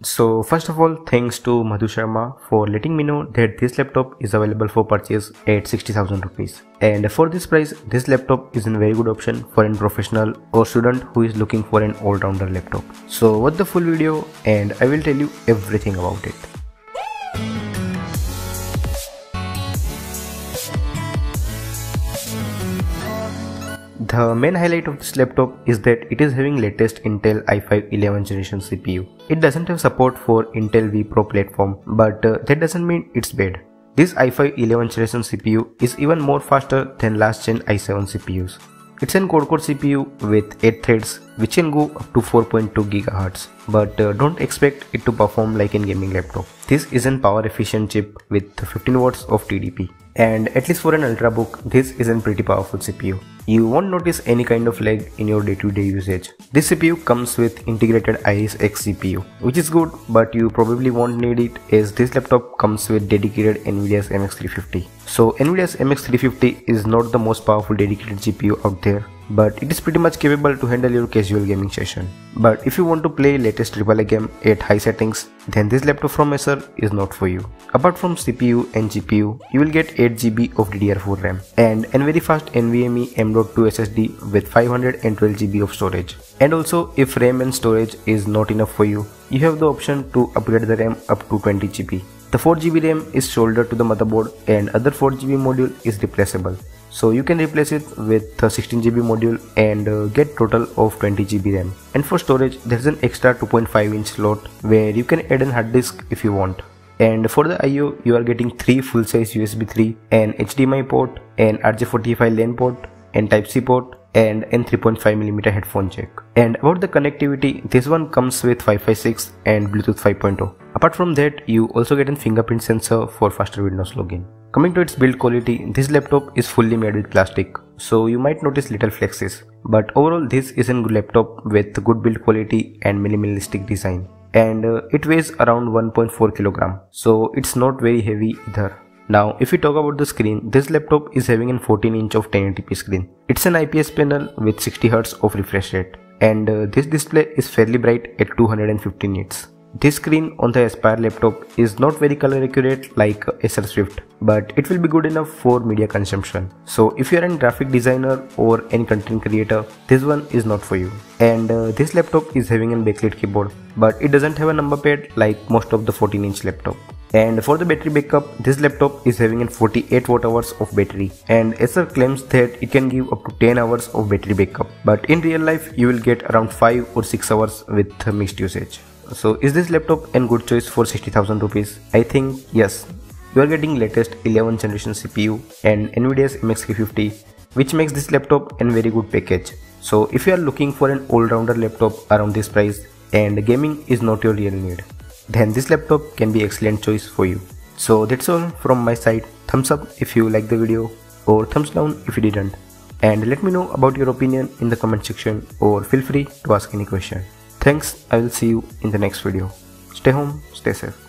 So first of all, thanks to Madhu Sharma for letting me know that this laptop is available for purchase at 60,000 rupees. And for this price, this laptop is a very good option for a professional or student who is looking for an all-rounder laptop. So watch the full video and I will tell you everything about it. The main highlight of this laptop is that it is having latest Intel i5 11th generation CPU. It doesn't have support for Intel vPro platform, but that doesn't mean it's bad. This i5 11th generation CPU is even more faster than last gen i7 CPUs. It's an quad-core CPU with 8 threads which can go up to 4.2 GHz, but don't expect it to perform like a gaming laptop. This is a power efficient chip with 15 watts of TDP. And at least for an ultrabook, this is a pretty powerful CPU. You won't notice any kind of lag in your day-to-day usage. This CPU comes with integrated Iris X CPU, which is good, but you probably won't need it as this laptop comes with dedicated NVIDIA's MX350. So NVIDIA's MX350 is not the most powerful dedicated GPU out there, but it is pretty much capable to handle your casual gaming session. But if you want to play latest AAA game at high settings, then this laptop from Acer is not for you. Apart from CPU and GPU, you will get 8GB of DDR4 RAM and a very fast NVMe M.2 SSD with 512GB of storage. And also, if RAM and storage is not enough for you, you have the option to upgrade the RAM up to 20GB. The 4GB RAM is soldered to the motherboard and other 4GB module is replaceable. So you can replace it with a 16GB module and get total of 20GB RAM. And for storage, there is an extra 2.5-inch slot where you can add a hard disk if you want. And for the I/O, you are getting 3 full-size USB 3, an HDMI port, an RJ45 LAN port, and Type-C port, and an 3.5mm headphone jack. And about the connectivity, this one comes with Wi-Fi 6 and Bluetooth 5.0. Apart from that, you also get a fingerprint sensor for faster Windows login. Coming to its build quality, this laptop is fully made with plastic, so you might notice little flexes. But overall, this is a good laptop with good build quality and minimalistic design. And it weighs around 1.4 kg, so it's not very heavy either. Now, if we talk about the screen, this laptop is having a 14-inch of 1080p screen. It's an IPS panel with 60Hz of refresh rate, and this display is fairly bright at 250 nits. This screen on the Aspire laptop is not very color accurate like Acer Swift, but it will be good enough for media consumption. So if you are a graphic designer or any content creator, this one is not for you. And this laptop is having a backlit keyboard, but it doesn't have a number pad like most of the 14-inch laptop. And for the battery backup, this laptop is having a 48 watt-hours of battery, and Acer claims that it can give up to 10 hours of battery backup, but in real life you will get around 5 or 6 hours with mixed usage. So is this laptop a good choice for 60,000 rupees? I think yes. You are getting latest 11th generation CPU and NVIDIA's MX350, which makes this laptop a very good package. So if you are looking for an all-rounder laptop around this price and gaming is not your real need, then this laptop can be excellent choice for you. So that's all from my side. Thumbs up if you like the video or thumbs down if you didn't. And let me know about your opinion in the comment section or feel free to ask any question. Thanks, I will see you in the next video. Stay home, stay safe.